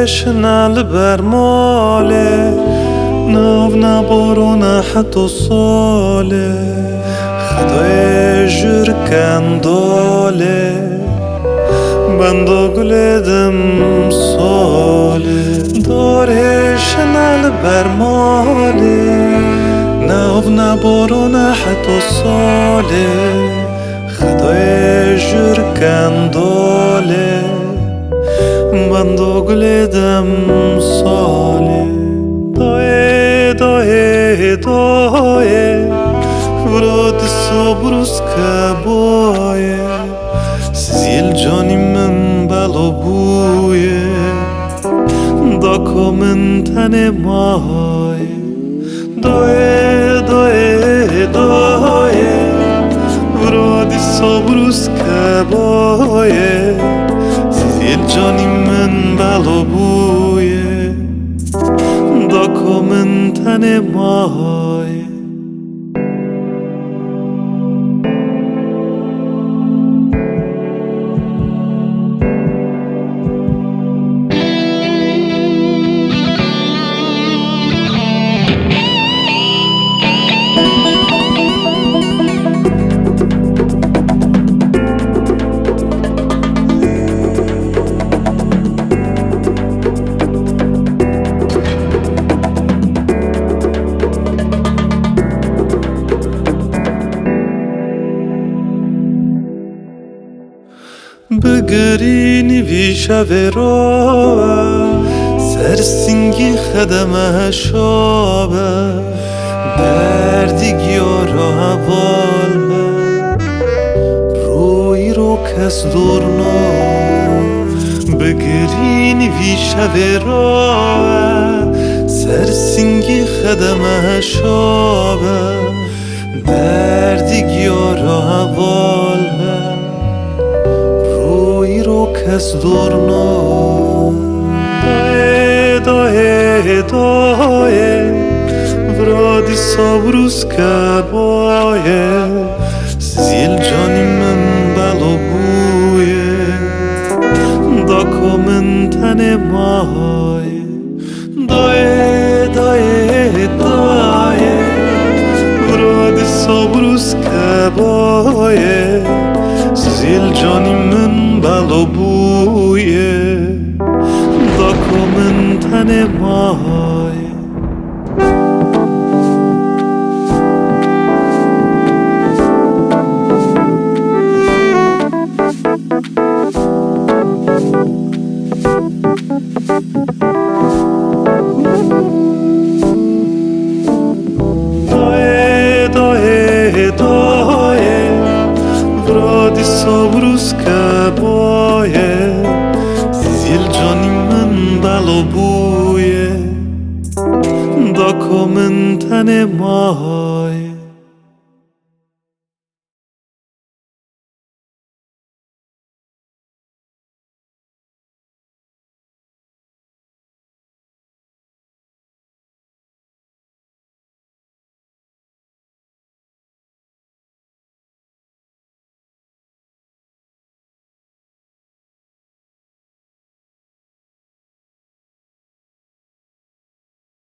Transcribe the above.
شنال برماله ناو نبارو نحت و ساله خدای جور کنداله بندا گلدم ساله داره شنال برماله ناو نبارو نحت و ساله خدای جور کنداله بندا گلدم ساله دایه دایه دایه وراد صبروز کبایه زیل جانی من بلا بویه داکا من تن مایه دایه دایه دایه وراد صبروز کبایه زیل جانی من بلا بویه داکا من تن مایه بگرینی ویشه و روه سرسنگی خدمه شابه دردی گیارا حوال روی رو کس دورنا بگرینی ویشه و روه سرسنگی خدمه شابه دردی گیارا حوال کس دورنا دایه دایه دایه ورادی صبروز کبایه زیل جانی من بلا بویه داکا من تن مایه دایه دایه دایه ورادی صبروز کبایه زیل جانی من بلا بویه داکا من تن مایه دایه دایه دایه ورادی صبروز کبایه زیل جانی من بلا بویه داکا من تن مایه